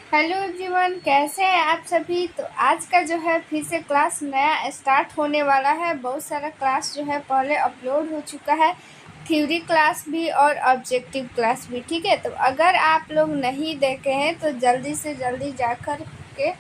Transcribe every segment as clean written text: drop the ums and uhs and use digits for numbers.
Hello everyone, कैसे हैं आप सभी। तो आज का जो है फिर से क्लास नया स्टार्ट होने वाला है। बहुत सारा क्लास जो है पहले अपलोड हो चुका है, थ्योरी क्लास भी और ऑब्जेक्टिव क्लास भी। ठीक है, तो अगर आप लोग नहीं देखे हैं तो जल्दी से जल्दी जाकर के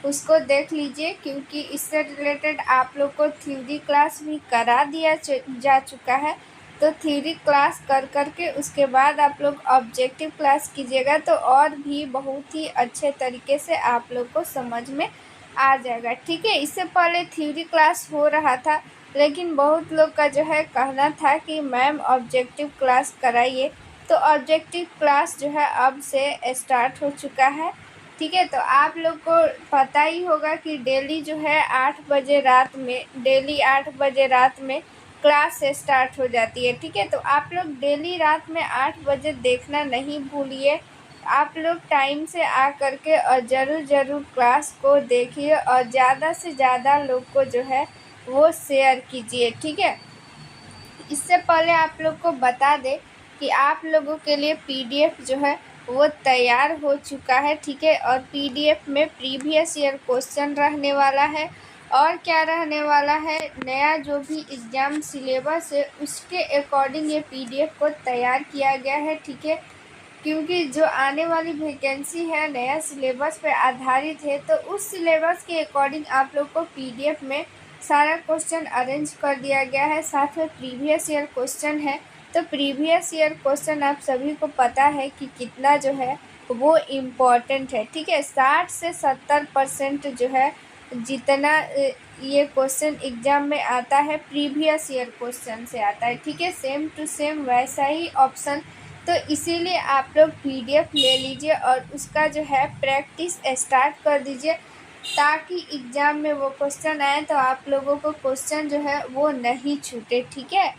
उसको देख लीजिए, क्योंकि इससे रिलेटेड आप लोग को थ्योरी क्लास भी करा दिया जा चुका है। तो थ्योरी क्लास कर कर के उसके बाद आप लोग ऑब्जेक्टिव क्लास कीजिएगा तो और भी बहुत ही अच्छे तरीके से आप लोग को समझ में आ जाएगा। ठीक है, इससे पहले थ्योरी क्लास हो रहा था, लेकिन बहुत लोग का जो है कहना था कि मैम ऑब्जेक्टिव क्लास कराइए। तो ऑब्जेक्टिव क्लास जो है अब से स्टार्ट हो चुका है। ठीक है, तो आप लोग को पता ही होगा कि डेली जो है 8 बजे रात में क्लास स्टार्ट हो जाती है। ठीक है, तो आप लोग डेली रात में 8 बजे देखना नहीं भूलिए। आप लोग टाइम से आ कर के और ज़रूर क्लास को देखिए और ज़्यादा से ज़्यादा लोग को जो है वो शेयर कीजिए। ठीक है, इससे पहले आप लोग को बता दें कि आप लोगों के लिए पीडीएफ जो है वो तैयार हो चुका है। ठीक है, और पीडीएफ में प्रीवियस ईयर क्वेश्चन रहने वाला है और क्या रहने वाला है, नया जो भी एग्ज़ाम सिलेबस है उसके अकॉर्डिंग ये पीडीएफ को तैयार किया गया है। ठीक है, क्योंकि जो आने वाली वैकेंसी है नया सिलेबस पे आधारित है, तो उस सिलेबस के अकॉर्डिंग आप लोग को पीडीएफ में सारा क्वेश्चन अरेंज कर दिया गया है। साथ में प्रीवियस ईयर क्वेश्चन है, तो प्रीवियस ईयर क्वेश्चन आप सभी को पता है कि कितना जो है वो इम्पोर्टेंट है। ठीक है, 60 से 70% जो है जितना ये क्वेश्चन एग्जाम में आता है प्रीवियस ईयर क्वेश्चन से आता है। ठीक है, सेम टू सेम वैसा ही ऑप्शन। तो इसीलिए आप लोग पीडीएफ ले लीजिए और उसका जो है प्रैक्टिस स्टार्ट कर दीजिए, ताकि एग्ज़ाम में वो क्वेश्चन आए तो आप लोगों को क्वेश्चन जो है वो नहीं छूटे। ठीक है,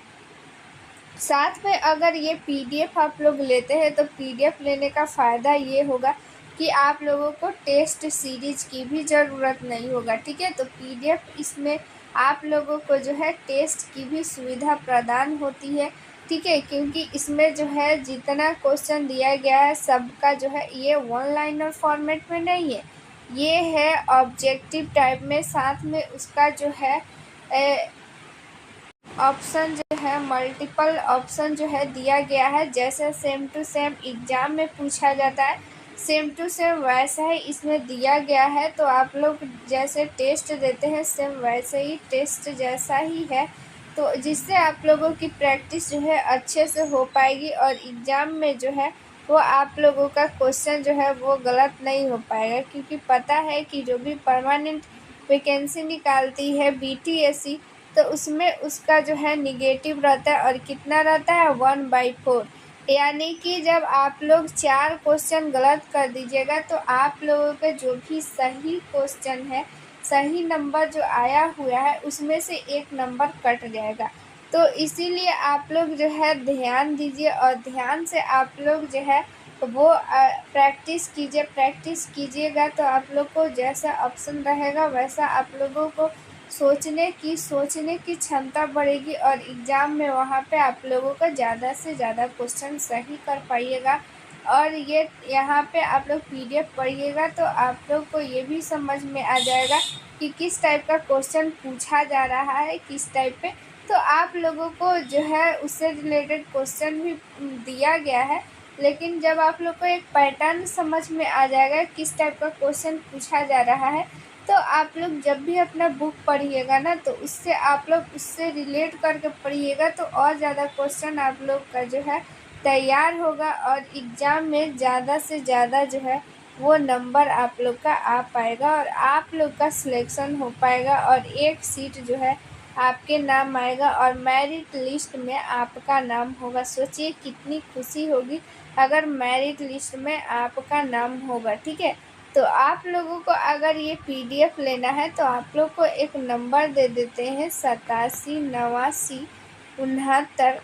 साथ में अगर ये पीडीएफ आप लोग लेते हैं तो पीडीएफ लेने का फ़ायदा ये होगा कि आप लोगों को टेस्ट सीरीज की भी ज़रूरत नहीं होगा। ठीक है, तो पीडीएफ इसमें आप लोगों को जो है टेस्ट की भी सुविधा प्रदान होती है। ठीक है, क्योंकि इसमें जो है जितना क्वेश्चन दिया गया है सबका जो है ये वन लाइनर फॉर्मेट में नहीं है, ये है ऑब्जेक्टिव टाइप में। साथ में उसका जो है ऑप्शन जो है मल्टीपल ऑप्शन जो है दिया गया है। जैसे सेम टू सेम एग्ज़ाम में पूछा जाता है, सेम टू सेम वैसा ही इसमें दिया गया है। तो आप लोग जैसे टेस्ट देते हैं सेम वैसे ही टेस्ट जैसा ही है, तो जिससे आप लोगों की प्रैक्टिस जो है अच्छे से हो पाएगी और एग्ज़ाम में जो है वो आप लोगों का क्वेश्चन जो है वो गलत नहीं हो पाएगा। क्योंकि पता है कि जो भी परमानेंट वैकेंसी निकालती है बीटीएससी, तो उसमें उसका जो है निगेटिव रहता है और कितना रहता है 1/4। यानी कि जब आप लोग 4 क्वेश्चन गलत कर दीजिएगा तो आप लोगों के जो भी सही क्वेश्चन है, सही नंबर जो आया हुआ है उसमें से 1 नंबर कट जाएगा। तो इसीलिए आप लोग जो है ध्यान दीजिए और ध्यान से आप लोग जो है वो प्रैक्टिस कीजिएगा तो आप लोग को जैसा ऑप्शन रहेगा वैसा आप लोगों को सोचने की क्षमता बढ़ेगी और एग्ज़ाम में वहाँ पे आप लोगों का ज़्यादा से ज़्यादा क्वेश्चन सही कर पाइएगा। और ये यहाँ पे आप लोग पीडीएफ पढ़िएगा तो आप लोग को ये भी समझ में आ जाएगा कि किस टाइप का क्वेश्चन पूछा जा रहा है, किस टाइप पे। तो आप लोगों को जो है उससे रिलेटेड क्वेश्चन भी दिया गया है, लेकिन जब आप लोग को एक पैटर्न समझ में आ जाएगा किस टाइप का क्वेश्चन पूछा जा रहा है, तो आप लोग जब भी अपना बुक पढ़िएगा ना तो उससे आप लोग उससे रिलेट करके पढ़िएगा तो और ज़्यादा क्वेश्चन आप लोग का जो है तैयार होगा और एग्ज़ाम में ज़्यादा से ज़्यादा जो है वो नंबर आप लोग का आ पाएगा और आप लोग का सिलेक्शन हो पाएगा और एक सीट जो है आपके नाम आएगा और मेरिट लिस्ट में आपका नाम होगा। सोचिए कितनी खुशी होगी अगर मेरिट लिस्ट में आपका नाम होगा। ठीक है, तो आप लोगों को अगर ये पीडीएफ लेना है तो आप लोग को एक नंबर दे देते हैं 87 89 69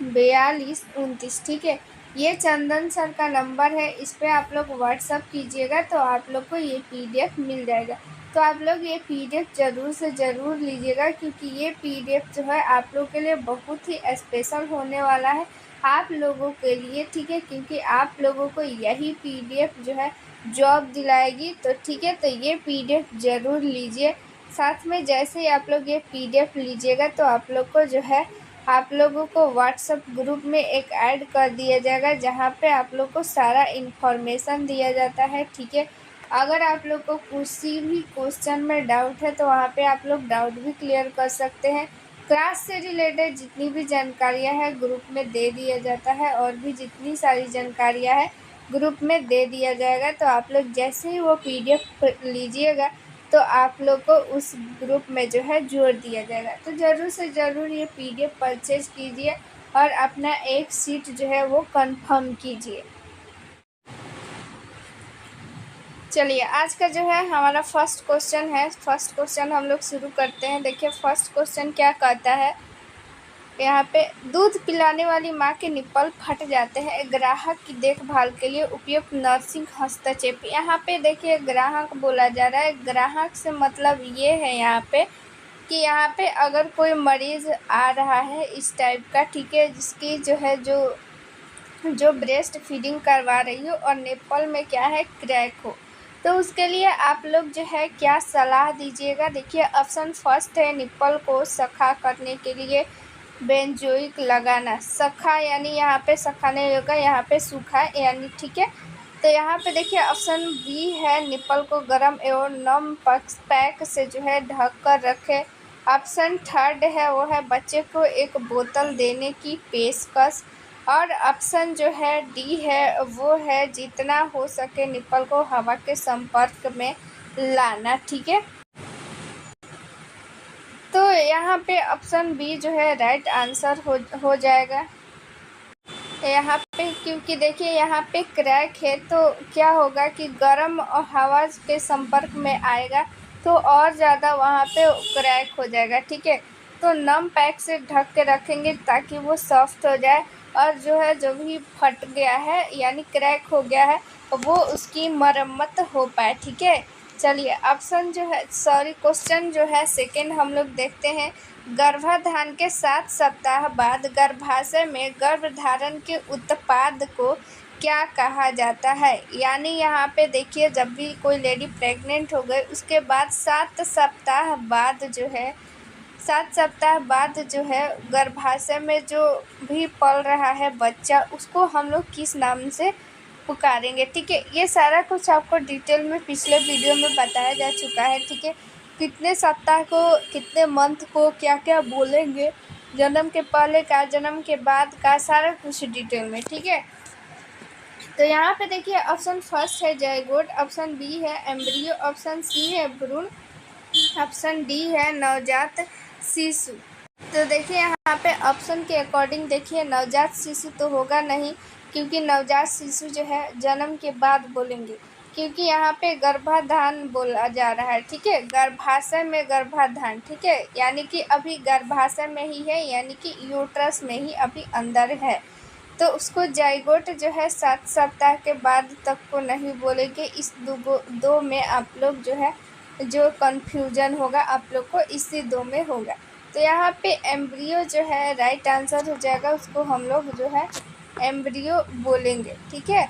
42 29। ठीक है, ये चंदन सर का नंबर है, इस पर आप लोग व्हाट्सअप कीजिएगा तो आप लोग को ये पीडीएफ मिल जाएगा। तो आप लोग ये पीडीएफ ज़रूर से ज़रूर लीजिएगा, क्योंकि ये पीडीएफ जो है आप लोग के लिए बहुत ही स्पेशल होने वाला है। आप लोगों के लिए, ठीक है, क्योंकि आप लोगों को यही पीडीएफ जो है जॉब दिलाएगी। तो ठीक है, तो ये पीडीएफ ज़रूर लीजिए। साथ में जैसे ही आप लोग ये पीडीएफ लीजिएगा तो आप लोग को जो है आप लोगों को व्हाट्सएप ग्रुप में एक ऐड कर दिया जाएगा, जहाँ पे आप लोग को सारा इन्फॉर्मेशन दिया जाता है, ठीक है। अगर आप लोग को किसी भी क्वेश्चन में डाउट है तो वहाँ पे आप लोग डाउट भी क्लियर कर सकते हैं। क्लास से रिलेटेड जितनी भी जानकारियाँ हैं ग्रुप में दे दिया जाता है, और भी जितनी सारी जानकारियाँ हैं ग्रुप में दे दिया जाएगा। तो आप लोग जैसे ही वो पीडीएफ लीजिएगा तो आप लोग को उस ग्रुप में जो है जोड़ दिया जाएगा। तो ज़रूर से ज़रूर ये पीडीएफ परचेज कीजिए और अपना एक सीट जो है वो कंफर्म कीजिए। चलिए, आज का जो है हमारा फर्स्ट क्वेश्चन है। फर्स्ट क्वेश्चन हम लोग शुरू करते हैं। देखिए फर्स्ट क्वेश्चन क्या कहता है, यहाँ पे दूध पिलाने वाली माँ के निप्पल फट जाते हैं, ग्राहक की देखभाल के लिए उपयुक्त नर्सिंग हस्तक्षेप। यहाँ पे देखिए ग्राहक बोला जा रहा है। ग्राहक से मतलब ये है यहाँ पे कि यहाँ पे अगर कोई मरीज़ आ रहा है इस टाइप का, ठीक है, जिसकी जो है जो ब्रेस्ट फीडिंग करवा रही हो और निप्पल में क्या है क्रैक हो, तो उसके लिए आप लोग जो है क्या सलाह दीजिएगा। देखिए ऑप्शन फर्स्ट है निप्पल को सखा करने के लिए बेंजोइक लगाना। सखा यानी यहाँ पे सखा नहीं होगा, यहाँ पे सूखा यानी, ठीक है। तो यहाँ पे देखिए ऑप्शन बी है निप्पल को गर्म एवं नम पैक से जो है ढक कर रखें। ऑप्शन थर्ड है वो है बच्चे को एक बोतल देने की पेशकश। और ऑप्शन जो है डी है वो है जितना हो सके निप्पल को हवा के संपर्क में लाना, ठीक है। तो यहाँ पे ऑप्शन बी जो है राइट आंसर हो जाएगा यहाँ पे, क्योंकि देखिए यहाँ पे क्रैक है तो क्या होगा कि गर्म और हवा के संपर्क में आएगा तो और ज़्यादा वहाँ पे क्रैक हो जाएगा, ठीक है। तो नम पैक से ढक के रखेंगे ताकि वो सॉफ्ट हो जाए, और जो है जो भी फट गया है यानी क्रैक हो गया है वो उसकी मरम्मत हो पाए, ठीक है। चलिए ऑप्शन जो है क्वेश्चन जो है सेकंड हम लोग देखते हैं। गर्भाधान के 7 सप्ताह बाद गर्भाशय में गर्भधारण के उत्पाद को क्या कहा जाता है। यानी यहाँ पे देखिए जब भी कोई लेडी प्रेग्नेंट हो गई उसके बाद 7 सप्ताह बाद जो है गर्भाशय में जो भी पल रहा है बच्चा, उसको हम लोग किस नाम से पुकारेंगे, ठीक है। ये सारा कुछ आपको डिटेल में पिछले वीडियो में बताया जा चुका है, ठीक है। कितने सप्ताह को, कितने मंथ को क्या क्या बोलेंगे, जन्म के पहले का, जन्म के बाद का, सारा कुछ डिटेल में, ठीक है। तो यहाँ पे देखिए ऑप्शन फर्स्ट है जाइगोट, ऑप्शन बी है एम्ब्रियो, ऑप्शन सी है भ्रूण, ऑप्शन डी है नवजात शिशु। तो देखिए यहाँ पे ऑप्शन के अकॉर्डिंग देखिए नवजात शिशु तो होगा नहीं, क्योंकि नवजात शिशु जो है जन्म के बाद बोलेंगे, क्योंकि यहाँ पे गर्भाधान बोला जा रहा है, ठीक है। गर्भाशय में गर्भाधान, ठीक है, यानी कि अभी गर्भाशय में ही है, यानी कि यूट्रस में ही अभी अंदर है। तो उसको जाइगोट जो है 7 सप्ताह के बाद तक को नहीं बोलेंगे। इस दो में आप लोग जो है जो कन्फ्यूजन होगा आप लोग को इसी दो में होगा। तो यहाँ पे एम्ब्रियो जो है राइट आंसर हो जाएगा, उसको हम लोग जो है एम्ब्रियो बोलेंगे, ठीक है।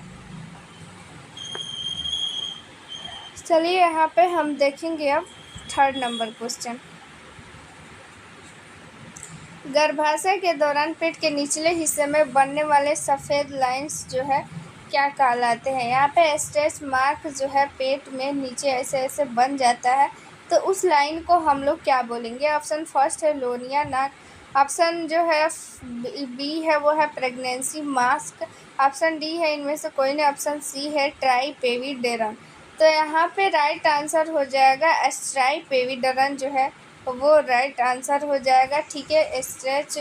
चलिए यहाँ पे हम देखेंगे अब थर्ड नंबर क्वेश्चन। गर्भाशय के दौरान पेट के निचले हिस्से में बनने वाले सफ़ेद लाइंस जो है क्या कहलाते हैं। यहाँ पे स्ट्रेच मार्क जो है पेट में नीचे ऐसे ऐसे बन जाता है, तो उस लाइन को हम लोग क्या बोलेंगे। ऑप्शन फर्स्ट है लोनिया नाक, ऑप्शन जो है बी है वो है प्रेगनेंसी मास्क, ऑप्शन डी है इनमें से कोई नहीं, ऑप्शन सी है ट्राइपेविडेरन। तो यहाँ पे राइट आंसर हो जाएगा ट्राइपेविडेरन जो है वो राइट आंसर हो जाएगा, ठीक है। स्ट्रेच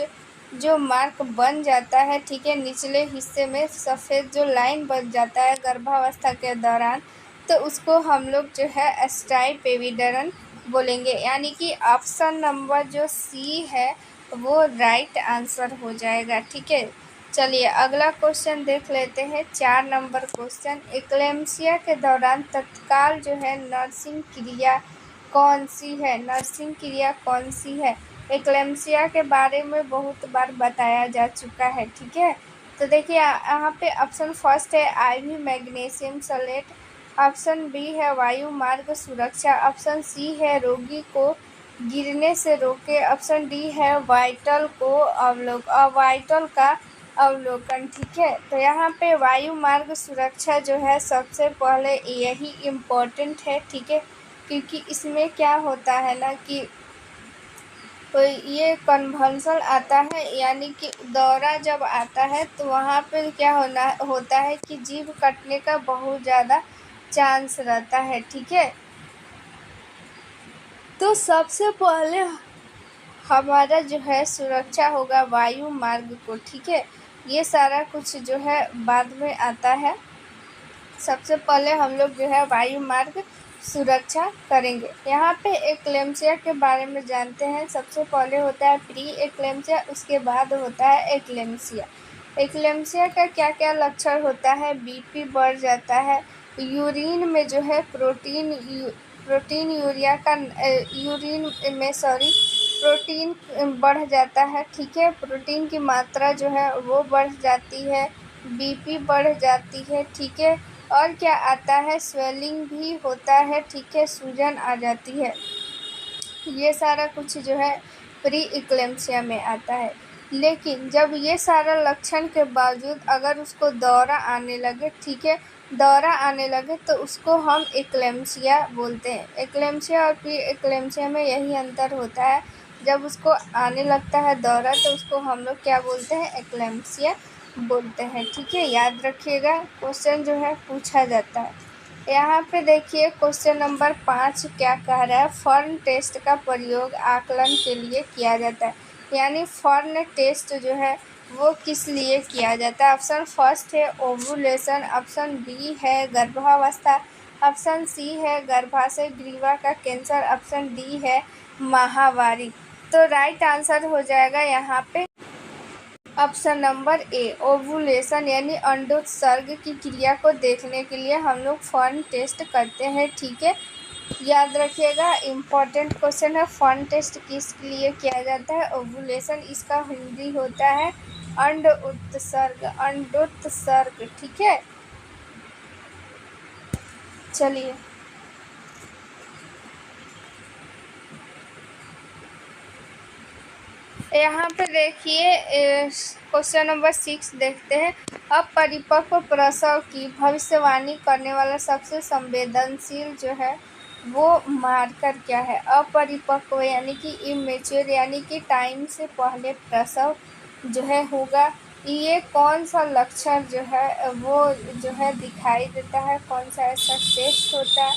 जो मार्क बन जाता है, ठीक है, निचले हिस्से में सफ़ेद जो लाइन बन जाता है गर्भावस्था के दौरान, तो उसको हम लोग जो है स्ट्राइपेविडेरन बोलेंगे, यानी कि ऑप्शन नंबर जो सी है वो राइट आंसर हो जाएगा, ठीक है। चलिए अगला क्वेश्चन देख लेते हैं, 4 नंबर क्वेश्चन। एक्लेम्सिया के दौरान तत्काल जो है नर्सिंग क्रिया कौन सी है। नर्सिंग क्रिया कौन सी है। एक्लेम्सिया के बारे में बहुत बार बताया जा चुका है, ठीक है। तो देखिए यहाँ पे ऑप्शन फर्स्ट है IV magnesium sulphate, option B है वायु मार्ग सुरक्षा, ऑप्शन सी है रोगी को गिरने से रोके, ऑप्शन डी है वाइटल का अवलोकन। ठीक है, तो यहाँ पे वायु मार्ग सुरक्षा जो है सबसे पहले यही इम्पोर्टेंट है। ठीक है, क्योंकि इसमें क्या होता है ना कि तो ये कन्वल्सन आता है, यानी कि दौरा जब आता है तो वहाँ पे क्या होता है कि जीभ कटने का बहुत ज़्यादा चांस रहता है। ठीक है, तो सबसे पहले हमारा जो है सुरक्षा होगा वायु मार्ग को। ठीक है, ये सारा कुछ जो है बाद में आता है, सबसे पहले हम लोग जो है वायु मार्ग सुरक्षा करेंगे। यहाँ पे एक्लेम्सिया के बारे में जानते हैं। सबसे पहले होता है प्री एक्लेम्सिया, उसके बाद होता है एक्लेम्सिया। एक्लेम्सिया का क्या क्या लक्षण होता है? बीपी बढ़ जाता है, यूरिन में जो है प्रोटीन बढ़ जाता है। ठीक है, प्रोटीन की मात्रा जो है वो बढ़ जाती है, बीपी बढ़ जाती है। ठीक है, और क्या आता है? स्वेलिंग भी होता है। ठीक है, सूजन आ जाती है। ये सारा कुछ जो है प्री इक्लेम्सिया में आता है। लेकिन जब ये सारा लक्षण के बावजूद अगर उसको दौरा आने लगे, ठीक है, दौरा आने लगे तो उसको हम एक्लेम्सिया बोलते हैं। एक्लेम्सिया और प्री एक्लेम्सिया में यही अंतर होता है, जब उसको आने लगता है दौरा तो उसको हम लोग क्या बोलते हैं? एक्लेम्सिया बोलते हैं। ठीक है, याद रखिएगा, क्वेश्चन जो है पूछा जाता है। यहाँ पे देखिए क्वेश्चन नंबर 5 क्या कह रहा है? फर्न टेस्ट का प्रयोग आकलन के लिए किया जाता है, यानी फर्न टेस्ट जो है वो किस लिए किया जाता है? ऑप्शन फर्स्ट है ओवुलेशन, ऑप्शन बी है गर्भावस्था, ऑप्शन सी है गर्भाशय ग्रीवा का कैंसर, ऑप्शन डी है माहवारी। तो राइट आंसर हो जाएगा यहाँ पे ऑप्शन नंबर ए ओवुलेशन, यानी अंडोत्सर्ग की क्रिया को देखने के लिए हम लोग फर्न टेस्ट करते हैं। ठीक है, याद रखिएगा, इम्पॉर्टेंट क्वेश्चन है। फर्न टेस्ट किस लिए किया जाता है? ओवुलेशन, इसका हिंदी होता है अंडोत्सर्ग। ठीक है, चलिए यहाँ पे देखिए क्वेश्चन नंबर 6 देखते हैं। अपरिपक्व प्रसव की भविष्यवाणी करने वाला सबसे संवेदनशील जो है वो मार्कर क्या है? अपरिपक्व यानी कि इमेच्योर, यानी कि टाइम से पहले प्रसव जो है होगा। ये कौन सा लक्षण जो है वो जो है दिखाई देता है? कौन सा ऐसा टेस्ट होता है?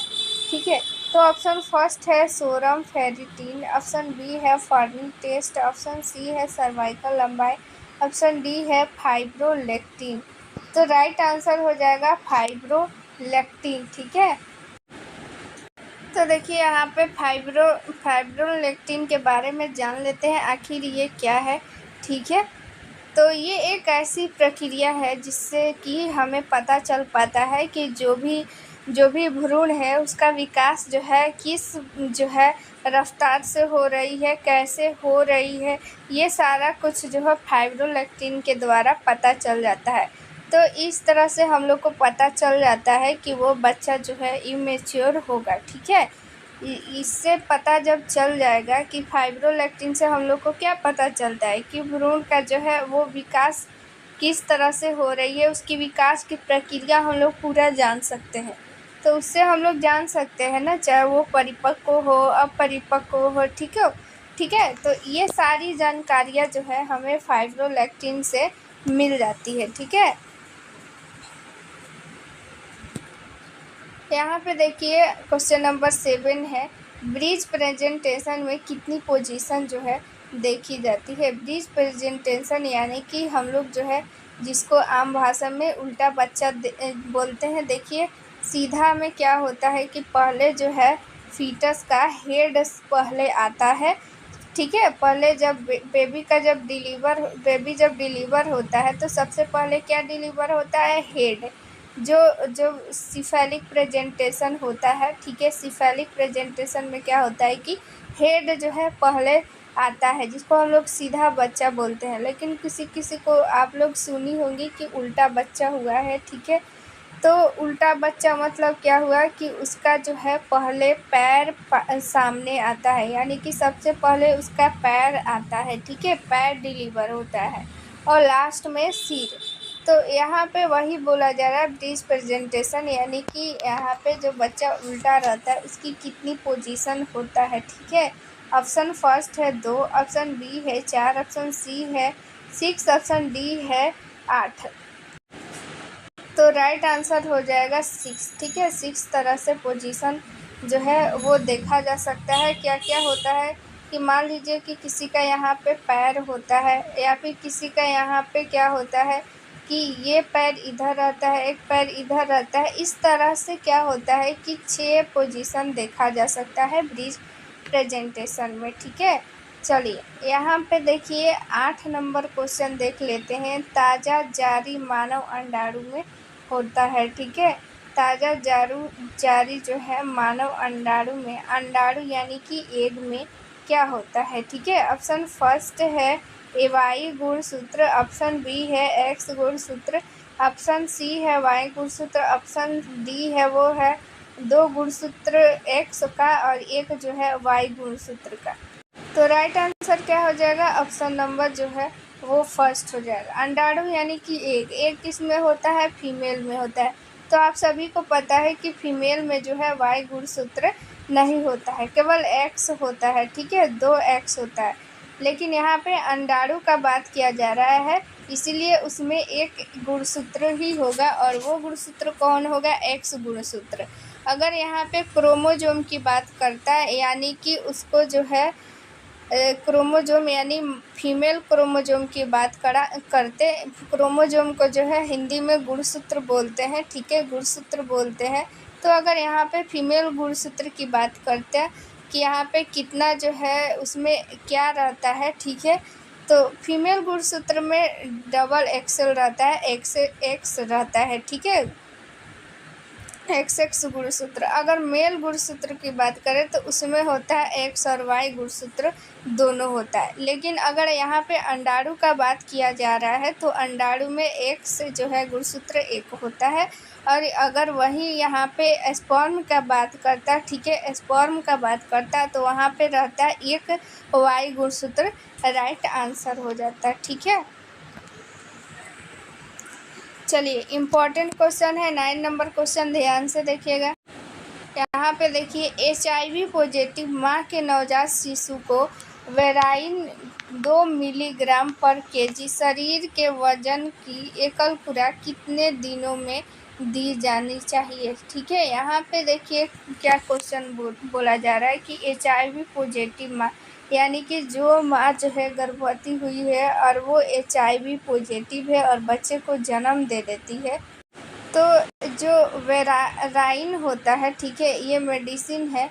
ठीक है, तो ऑप्शन फर्स्ट है सोरम फेरिटीन, ऑप्शन बी है फर्निंग टेस्ट, ऑप्शन सी है सर्वाइकल लंबाई, ऑप्शन डी है फाइब्रोलेक्टिन। तो राइट आंसर हो जाएगा फाइब्रोलेक्टिन। ठीक है, तो देखिए यहाँ पे फाइब्रोलेक्टिन के बारे में जान लेते हैं, आखिर ये क्या है। ठीक है, तो ये एक ऐसी प्रक्रिया है जिससे कि हमें पता चल पाता है कि जो भी भ्रूण है उसका विकास जो है किस जो है रफ्तार से हो रही है, कैसे हो रही है, ये सारा कुछ जो है फाइब्रोलेक्टिन के द्वारा पता चल जाता है। तो इस तरह से हम लोग को पता चल जाता है कि वो बच्चा जो है इमेच्योर होगा। ठीक है, इससे पता जब चल जाएगा कि फाइब्रोलेक्टिन से हम लोग को क्या पता चलता है कि भ्रूण का जो है वो विकास किस तरह से हो रही है, उसकी विकास की प्रक्रिया हम लोग पूरा जान सकते हैं। तो उससे हम लोग जान सकते हैं ना, चाहे वो परिपक्व हो अपरिपक्व हो। ठीक है, तो ये सारी जानकारियाँ जो है हमें फाइब्रोलेक्टिन से मिल जाती है। ठीक है, यहाँ पे देखिए क्वेश्चन नंबर 7 है, ब्रिज प्रेजेंटेशन में कितनी पोजीशन जो है देखी जाती है? ब्रिज प्रेजेंटेशन यानी कि हम लोग जो है जिसको आम भाषा में उल्टा बच्चा बोलते हैं। देखिए सीधा में क्या होता है कि पहले जो है फीटस का हेड पहले आता है। ठीक है, पहले जब बेबी जब डिलीवर होता है तो सबसे पहले क्या डिलीवर होता है? हेड, जो सिफेलिक प्रेजेंटेशन होता है। ठीक है, सिफेलिक प्रेजेंटेशन में क्या होता है कि हेड जो है पहले आता है, जिसको हम लोग सीधा बच्चा बोलते हैं। लेकिन किसी किसी को आप लोग सुनी होंगी कि उल्टा बच्चा हुआ है, ठीक है। तो उल्टा बच्चा मतलब क्या हुआ कि उसका जो है पहले पैर सामने आता है, यानी कि सबसे पहले उसका पैर आता है, ठीक है, पैर डिलीवर होता है और लास्ट में सिर। तो यहाँ पे वही बोला जा रहा है ब्रिज प्रेजेंटेशन, यानी कि यहाँ पे जो बच्चा उल्टा रहता है उसकी कितनी पोजीशन होता है, ठीक है। ऑप्शन फर्स्ट है 2, ऑप्शन बी है 4, ऑप्शन सी है 6, ऑप्शन डी है 8। तो राइट आंसर हो जाएगा 6, ठीक है। 6 तरह से पोजीशन जो है वो देखा जा सकता है। क्या क्या होता है कि मान लीजिए कि किसी का यहाँ पे पैर होता है, या फिर किसी का यहाँ पे क्या होता है कि ये पैर इधर रहता है, एक पैर इधर रहता है। इस तरह से क्या होता है कि 6 पोजीशन देखा जा सकता है ब्रिज प्रेजेंटेशन में, ठीक है। चलिए यहाँ पे देखिए 8 नंबर क्वेश्चन देख लेते हैं। ताज़ा जारी मानव अंडाणु में होता है, ठीक है। ताज़ा जारी जो है मानव अंडाणु में, अंडाणु यानी कि एग में क्या होता है, ठीक है। ऑप्शन फर्स्ट है एवाई गुणसूत्र, ऑप्शन बी है एक्स गुणसूत्र, ऑप्शन सी है वाई गुणसूत्र, ऑप्शन डी है वो है 2 गुणसूत्र एक्स का और एक जो है वाई गुणसूत्र का। तो राइट आंसर क्या हो जाएगा, ऑप्शन नंबर जो है वो फर्स्ट हो जाएगा। अंडाणु यानी कि एग किस में होता है, फीमेल में होता है। तो आप सभी को पता है कि फीमेल में जो है वाई गुणसूत्र नहीं होता है, केवल एक्स होता है, ठीक है, 2 एक्स होता है। लेकिन यहाँ पे अंडाणु का बात किया जा रहा है, इसीलिए उसमें एक गुणसूत्र ही होगा और वो गुणसूत्र कौन होगा, एक्स गुणसूत्र। अगर यहाँ पे क्रोमोजोम की बात करता है, यानी कि उसको जो है क्रोमोजोम यानी फीमेल क्रोमोजोम की बात करते, क्रोमोजोम को जो है हिंदी में गुणसूत्र बोलते हैं, ठीक है, गुणसूत्र बोलते हैं। तो अगर यहाँ पे फीमेल गुणसूत्र की बात करते हैं कि यहाँ पे कितना जो है उसमें क्या रहता है, ठीक है। तो फीमेल गुणसूत्र में डबल एक्सेल रहता है, एक्स रहता है, ठीक है, एक्स गुणसूत्र। अगर मेल गुणसूत्र की बात करें तो उसमें होता है एक्स और वाई गुणसूत्र दोनों होता है। लेकिन अगर यहाँ पे अंडाणु का बात किया जा रहा है तो अंडाणु में एक्स जो है गुणसूत्र एक होता है। और अगर वही यहाँ पे स्पर्म का बात करता है, ठीक है, स्पर्म का बात करता है तो वहाँ पे रहता है एक वाई गुणसूत्र। राइट आंसर हो जाता है, ठीक है। चलिए इम्पॉर्टेंट क्वेश्चन है 9 नंबर क्वेश्चन, ध्यान से देखिएगा। यहाँ पे देखिए HIV पॉजिटिव माँ के नवजात शिशु को वेराइन 2 मिलीग्राम पर केजी शरीर के वजन की एकल खुराक कितने दिनों में दी जानी चाहिए, ठीक है। यहाँ पे देखिए क्या क्वेश्चन बोला जा रहा है कि HIV पॉजिटिव माँ यानी कि जो माँ जो है गर्भवती हुई है और वो HIV पॉजिटिव है और बच्चे को जन्म दे देती है, तो जो वेराइन होता है, ठीक है, ये मेडिसिन है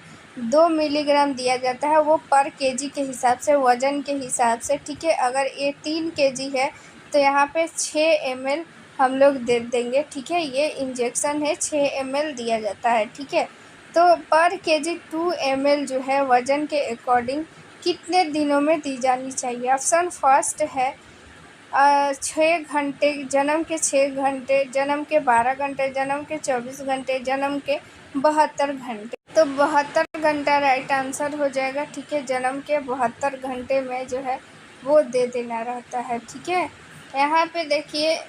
2 मिलीग्राम दिया जाता है, वो पर केजी के हिसाब से, वज़न के हिसाब से, ठीक है। अगर ये 3 केजी है तो यहाँ पे 6 ml हम लोग दे देंगे, ठीक है। ये इंजेक्शन है 6 ml दिया जाता है, ठीक है। तो पर केजी 2 ml जो है वज़न के अकॉर्डिंग कितने दिनों में दी जानी चाहिए। ऑप्शन फर्स्ट है 6 घंटे, जन्म के 6 घंटे, जन्म के 12 घंटे, जन्म के 24 घंटे, जन्म के 72 घंटे। तो 72 घंटा राइट आंसर हो जाएगा, ठीक है। जन्म के 72 घंटे में जो है वो दे देना रहता है, ठीक है। यहाँ पे देखिए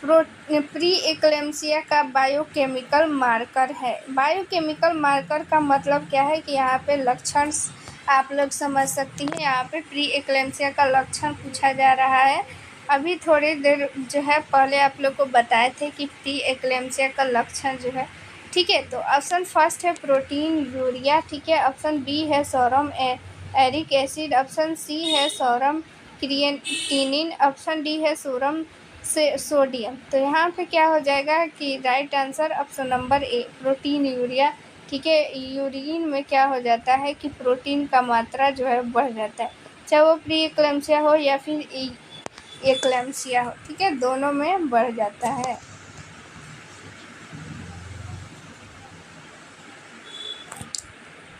प्री एक्लेम्सिया का बायोकेमिकल मार्कर है। बायोकेमिकल मार्कर का मतलब क्या है कि यहाँ पे लक्षण आप लोग समझ सकती हैं। यहाँ पे प्री एक्लेम्सिया का लक्षण पूछा जा रहा है। अभी थोड़ी देर जो है पहले आप लोग को बताए थे कि प्री एक्लेम्सिया का लक्षण जो है, ठीक है। तो ऑप्शन फर्स्ट है प्रोटीन यूरिया, ठीक है, ऑप्शन बी है सोरम एरिक एसिड, ऑप्शन सी है सोरम क्रिएटिनिन, ऑप्शन डी है सोरम से सोडियम। तो यहाँ पे क्या हो जाएगा कि right answer option number A protein urea, ठीक है। यूरिन में क्या हो जाता है कि प्रोटीन का मात्रा जो है बढ़ जाता है, चाहे वो प्री एक्लेम्सिया हो या फिर एक्लेम्सिया हो, ठीक है, दोनों में बढ़ जाता है।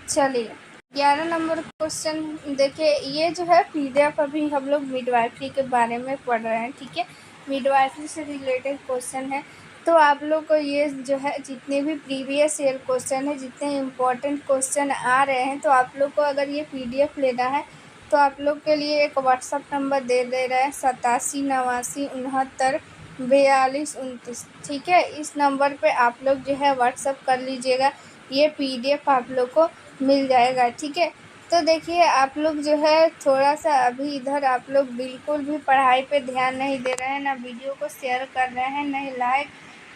चलिए 11 नंबर क्वेश्चन देखिए, ये जो है PDF अभी हम लोग मिडवाइफरी के बारे में पढ़ रहे हैं, ठीक है। मिडवाइफरी से रिलेटेड क्वेश्चन है, तो आप लोग को ये जो है जितने भी प्रीवियस ईयर क्वेश्चन है, जितने इम्पोर्टेंट क्वेश्चन आ रहे हैं, तो आप लोग को अगर ये PDF लेना है तो आप लोग के लिए एक व्हाट्सअप नंबर दे रहा है 8789694229, ठीक है। इस नंबर पे आप लोग जो है व्हाट्सअप कर लीजिएगा, ये PDF आप लोग को मिल जाएगा, ठीक है। तो देखिए, आप लोग जो है थोड़ा सा अभी इधर आप लोग बिल्कुल भी पढ़ाई पे ध्यान नहीं दे रहे हैं, ना वीडियो को शेयर कर रहे हैं, नहीं लाइक,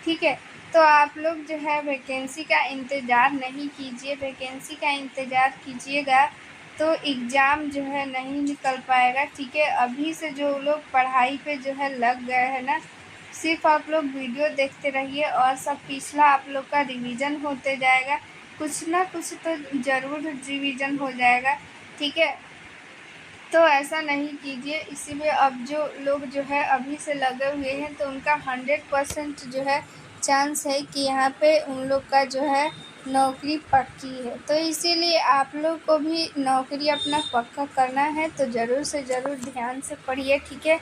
ठीक है। तो आप लोग जो है वैकेंसी का इंतज़ार नहीं कीजिए। वैकेंसी का इंतज़ार कीजिएगा तो एग्ज़ाम जो है नहीं निकल पाएगा, ठीक है। अभी से जो लोग पढ़ाई पे जो है लग गए हैं ना, सिर्फ आप लोग वीडियो देखते रहिए और सब पिछला आप लोग का रिवीजन होते जाएगा, कुछ ना कुछ तो ज़रूर रिवीजन हो जाएगा, ठीक है। तो ऐसा नहीं कीजिए। इसीलिए अब जो लोग जो है अभी से लगे हुए हैं, तो उनका 100% जो है चांस है कि यहाँ पे उन लोग का जो है नौकरी पक्की है। तो इसीलिए आप लोग को भी नौकरी अपना पक्का करना है, तो ज़रूर से ज़रूर ध्यान से पढ़िए, ठीक है।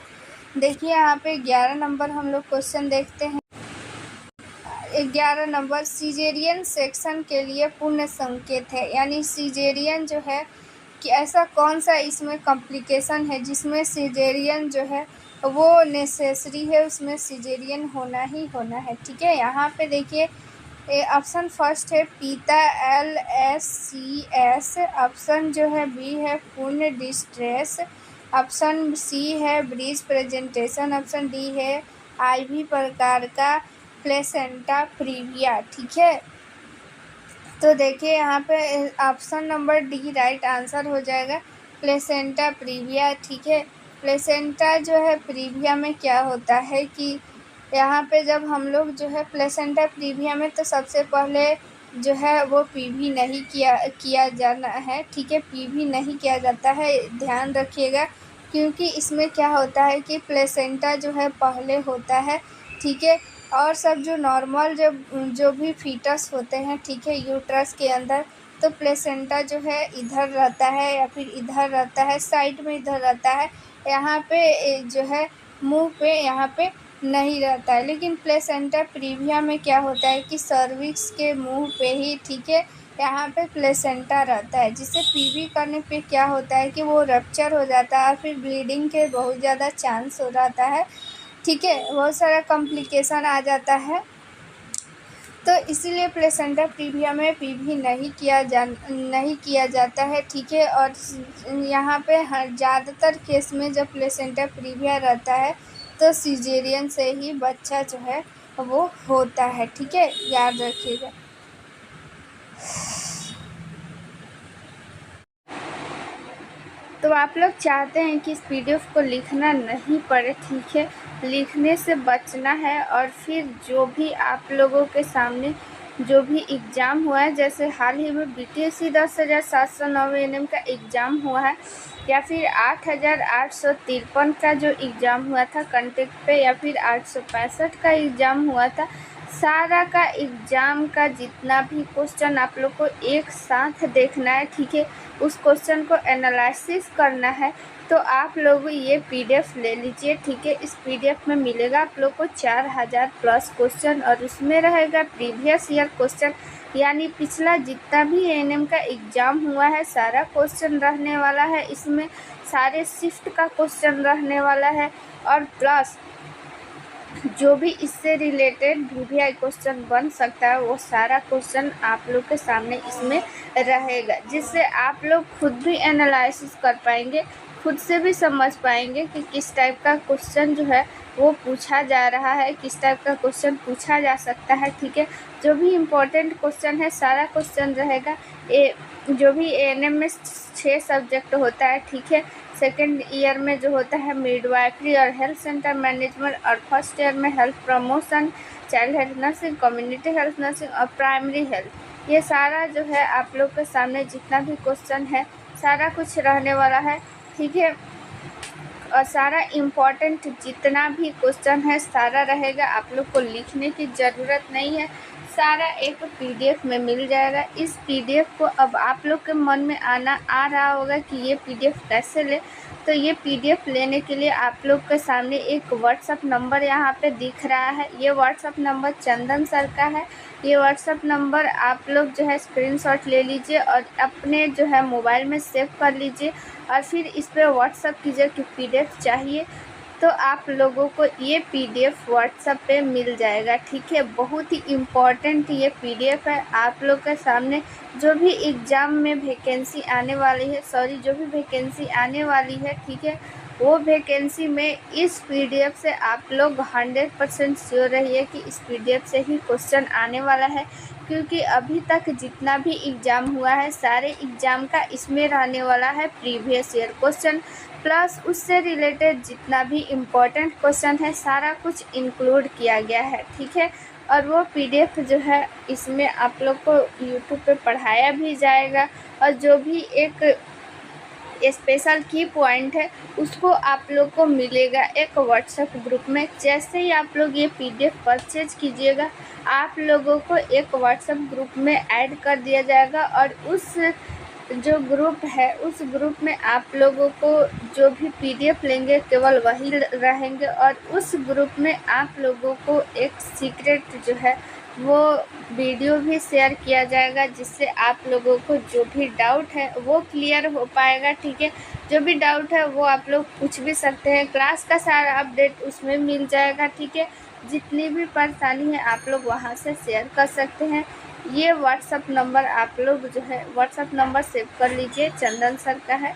देखिए, यहाँ पे 11 नंबर हम लोग क्वेश्चन देखते हैं। 11 नंबर सीजेरियन सेक्शन के लिए पूर्ण संकेत है, यानी सीजेरियन जो है कि ऐसा कौन सा इसमें कॉम्प्लिकेशन है जिसमें सीजेरियन जो है वो नेसेसरी है, उसमें सीजेरियन होना ही होना है, ठीक है। यहाँ पे देखिए, ऑप्शन फर्स्ट है पीता LSCS, ऑप्शन जो है B है पूर्ण डिस्ट्रेस, ऑप्शन C है ब्रीज प्रेजेंटेशन, ऑप्शन D है IV प्रकार का प्लेसेंटा प्रीविया, ठीक है। तो देखिए, यहाँ पे option number D right answer हो जाएगा, प्लेसेंटा प्रीविया, ठीक है। प्लेसेंटा जो है प्रीविया में क्या होता है कि यहाँ पे जब हम लोग जो है प्लेसेंटा प्रीविया में, तो सबसे पहले जो है वो PV नहीं किया जाना है, ठीक है। PV नहीं किया जाता है, ध्यान रखिएगा, क्योंकि इसमें क्या होता है कि प्लेसेंटा जो है पहले होता है, ठीक है। और सब जो नॉर्मल जो भी फीटस होते हैं, ठीक है, यूट्रस के अंदर, तो प्लेसेंटा जो है इधर रहता है या फिर इधर रहता है, साइड में इधर रहता है, यहाँ पे जो है मुंह पे यहाँ पे नहीं रहता है। लेकिन प्लेसेंटा प्रीविया में क्या होता है कि सर्विक्स के मुंह पे ही, ठीक है, यहाँ पे प्लेसेंटा रहता है, जिससे PV करने पे क्या होता है कि वो रप्चर हो जाता है और फिर ब्लीडिंग के बहुत ज़्यादा चांस हो जाता है, ठीक है, बहुत सारा कॉम्प्लिकेशन आ जाता है। तो इसीलिए प्लेसेंटा प्रीविया में PV नहीं किया जाता है, ठीक है। और यहाँ पे हर ज़्यादातर केस में जब प्लेसेंटा प्रीविया रहता है तो सीजेरियन से ही बच्चा जो है वो होता है, ठीक है, याद रखिएगा। तो आप लोग चाहते हैं कि इस PDF को लिखना नहीं पड़े, ठीक है, लिखने से बचना है। और फिर जो भी आप लोगों के सामने जो भी एग्ज़ाम हुआ है, जैसे हाल ही में BTSC 10,709 ANM का एग्ज़ाम हुआ है, या फिर 8,853 का जो एग्ज़ाम हुआ था कंटेक्ट पे, या फिर 865 का एग्ज़ाम हुआ था, सारा का एग्ज़ाम का जितना भी क्वेश्चन आप लोग को एक साथ देखना है, ठीक है, उस क्वेश्चन को एनालिसिस करना है। तो आप लोग ये PDF ले लीजिए, ठीक है। इस PDF में मिलेगा आप लोग को 4,000+ क्वेश्चन, और उसमें रहेगा प्रीवियस ईयर क्वेश्चन, यानी पिछला जितना भी ANM का एग्ज़ाम हुआ है सारा क्वेश्चन रहने वाला है इसमें, सारे शिफ्ट का क्वेश्चन रहने वाला है, और प्लस जो भी इससे रिलेटेड VVI क्वेश्चन बन सकता है वो सारा क्वेश्चन आप लोग के सामने इसमें रहेगा, जिससे आप लोग खुद भी एनालिसिस कर पाएंगे, खुद से भी समझ पाएंगे कि किस टाइप का क्वेश्चन जो है वो पूछा जा रहा है, किस टाइप का क्वेश्चन पूछा जा सकता है, ठीक है। जो भी इम्पोर्टेंट क्वेश्चन है सारा क्वेश्चन रहेगा। जो भी ANM में 6 सब्जेक्ट होता है, ठीक है। सेकेंड ईयर में जो होता है मिडवाइफरी और हेल्थ सेंटर मैनेजमेंट, और फर्स्ट ईयर में health promotion, child health nursing, community health nursing और प्राइमरी हेल्थ, ये सारा जो है आप लोग के सामने जितना भी क्वेश्चन है सारा कुछ रहने वाला है, ठीक है। और सारा इम्पोर्टेंट जितना भी क्वेश्चन है सारा रहेगा, आप लोग को लिखने की ज़रूरत नहीं है, सारा एक पीडीएफ में मिल जाएगा। इस पीडीएफ को अब आप लोग के मन में आ रहा होगा कि ये पीडीएफ कैसे ले, तो ये पीडीएफ लेने के लिए आप लोग के सामने एक व्हाट्सअप नंबर यहाँ पे दिख रहा है। ये व्हाट्सअप नंबर चंदन सर का है। ये व्हाट्सअप नंबर आप लोग जो है स्क्रीनशॉट ले लीजिए और अपने जो है मोबाइल में सेव कर लीजिए और फिर इस पर व्हाट्सअप कीजिए कि पीडीएफ चाहिए, तो आप लोगों को ये पीडीएफ व्हाट्सएप पे मिल जाएगा। ठीक है, बहुत ही इम्पॉर्टेंट ये पीडीएफ है। आप लोग के सामने जो भी एग्ज़ाम में वैकेंसी आने वाली है, जो भी वैकेंसी आने वाली है, ठीक है, वो वैकेंसी में इस पीडीएफ से आप लोग 100% श्योर रहिए कि इस पीडीएफ से ही क्वेश्चन आने वाला है, क्योंकि अभी तक जितना भी एग्ज़ाम हुआ है सारे एग्ज़ाम का इसमें रहने वाला है प्रीवियस ईयर क्वेश्चन, प्लस उससे रिलेटेड जितना भी इम्पोर्टेंट क्वेश्चन है सारा कुछ इंक्लूड किया गया है। ठीक है, और वो पीडीएफ जो है इसमें आप लोग को यूट्यूब पे पढ़ाया भी जाएगा और जो भी एक स्पेशल की पॉइंट है उसको आप लोग को मिलेगा एक व्हाट्सएप ग्रुप में। जैसे ही आप लोग ये पीडीएफ परचेज कीजिएगा आप लोगों को एक व्हाट्सएप ग्रुप में ऐड कर दिया जाएगा और उस जो ग्रुप है उस ग्रुप में आप लोगों को जो भी पीडीएफ लेंगे केवल वही रहेंगे और उस ग्रुप में आप लोगों को एक सीक्रेट जो है वो वीडियो भी शेयर किया जाएगा, जिससे आप लोगों को जो भी डाउट है वो क्लियर हो पाएगा। ठीक है, जो भी डाउट है वो आप लोग पूछ भी सकते हैं, क्लास का सारा अपडेट उसमें मिल जाएगा। ठीक है, जितनी भी परेशानी है आप लोग वहाँ से शेयर कर सकते हैं। ये व्हाट्सअप नंबर आप लोग जो है व्हाट्सअप नंबर सेव कर लीजिए, चंदन सर का है,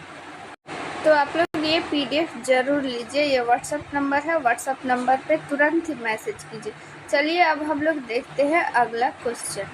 तो आप लोग ये पीडीएफ ज़रूर लीजिए। ये व्हाट्सअप नंबर है, व्हाट्सअप नंबर पे तुरंत ही मैसेज कीजिए। चलिए अब हम लोग देखते हैं अगला क्वेश्चन।